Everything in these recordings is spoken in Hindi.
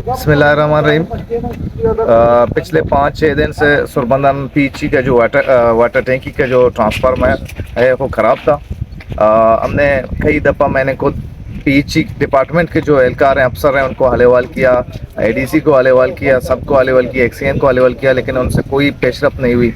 बिस्मिल्लाहिर्रहमानिर्रहीम। पिछले 5-6 दिन से सुरबंदन पीची का जो वाटर टैंकी का जो ट्रांसफार्मर है वो ख़राब था। हमने कई दफ़ा मैंने खुद पीची डिपार्टमेंट के जो एहलकार हैं, अफसर हैं, उनको हलेवाल किया, एडीसी को हलेवाल किया, सबको हलेवाल किया, एक्सीएन को हलेवाल किया, लेकिन उनसे कोई पेशरफ नहीं हुई,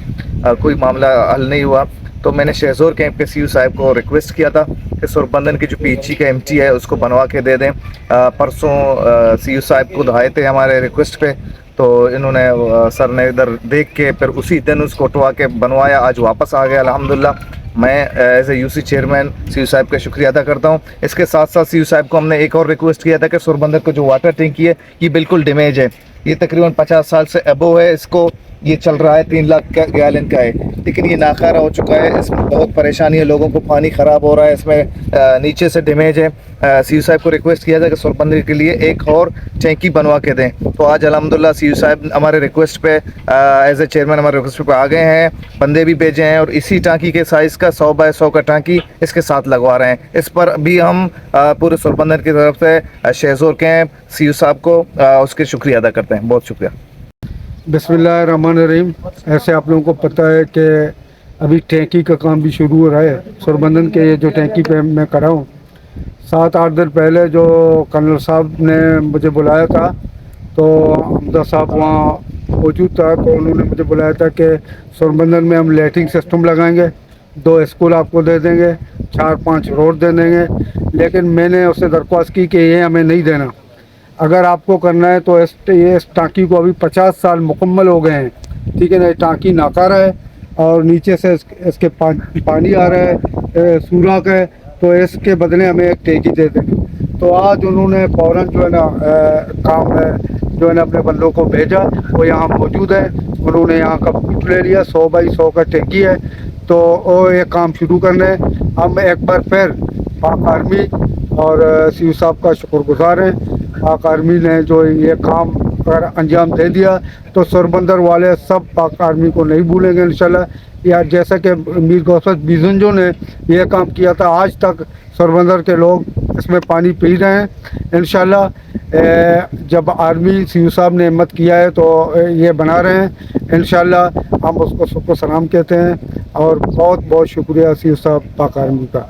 कोई मामला हल नहीं हुआ। तो मैंने शहजोर कैंप के सीयू साहब को रिक्वेस्ट किया था कि सुरबंदन की जो पीची का एमटी है उसको बनवा के दे दें। परसों सीयू साहब खुद आए थे हमारे रिक्वेस्ट पे, तो इन्होंने सर ने इधर देख के फिर उसी दिन उसको उठवा के बनवाया। आज वापस आ गया अल्हम्दुलिल्लाह। मैं as a UC chairman CU साहब का शुक्रिया अदा करता हूँ। इसके साथ साथ सीयू साहब को हमने एक और रिक्वेस्ट किया था कि सुरबंदर को जो वाटर टैंकी है ये बिल्कुल डैमेज है, ये तकरीबन 50 साल से अबो है, इसको ये चल रहा है 3 लाख का गैलन का है, लेकिन ये नाकारा हो चुका है, इसमें बहुत परेशानी है, लोगों को पानी ख़राब हो रहा है, इसमें नीचे से डैमेज है। सीयू साहब को रिक्वेस्ट किया था कि सुरबंदर के लिए एक और टैंकी बनवा के दें। तो आज अल्हम्दुलिल्लाह सीयू साहब हमारे रिक्वेस्ट पे एज ए चेयरमैन हमारे रिक्वेस्ट पे आ गए हैं, बंदे भी भेजे हैं और इसी टांकी के साइज़ का 100 बाय 100 का टांकी इसके साथ लगवा रहे हैं। इस पर भी हम पूरे सुरबंदर की तरफ से शहजोर कैंप सीयू साहब को उसके शुक्रिया अदा करते हैं। बहुत शुक्रिया। बिस्मिल्लाहिर्रहमानिर्रहीम। ऐसे आप लोगों को पता है कि अभी टैंकी का काम भी शुरू हो रहा है सुरबंदन के। ये जो टैंकी पे मैं करा हूँ, 7-8 दिन पहले जो कर्नल साहब ने मुझे बुलाया था, तो हमदा साहब वहाँ मौजूद था, तो उन्होंने मुझे बुलाया था कि सुरबंदन में हम लैट्रिन सिस्टम लगाएंगे, 2 स्कूल आपको दे देंगे, 4-5 रोड दे देंगे। लेकिन मैंने उससे दरख्वास्त की कि ये हमें नहीं देना, अगर आपको करना है तो इस टांकी को अभी 50 साल मुकम्मल हो गए हैं, ठीक है ना। ये टांकी नाकारा है और नीचे से इसके पानी आ रहा है, सूराख है, तो इसके बदले हमें एक टैंकी दे देंगे। तो आज उन्होंने फ़ौरन जो है ना काम है जो है ना अपने बंदों को भेजा, वो यहाँ मौजूद है। उन्होंने यहाँ का फुट ले लिया, 100 बाई 100 का टैंकी है, तो वो ये काम शुरू करना है। हम एक बार फिर पाक आर्मी और सीयू साहब का शुक्रगुजार हैं। पाक आर्मी ने जो ये काम अगर अंजाम दे दिया तो सुरबंदर वाले सब पाक आर्मी को नहीं भूलेंगे इंशाल्लाह। या जैसा कि मीर गौसत बिजंजो ने यह काम किया था, आज तक सुरबंदर के लोग इसमें पानी पी रहे हैं इंशाल्लाह। जब आर्मी सीयू साहब ने हिम्मत किया है तो ये बना रहे हैं इंशाल्लाह। हम उसको सबको सलाम कहते हैं और बहुत बहुत शुक्रिया सीयू साहब पाक आर्मी का।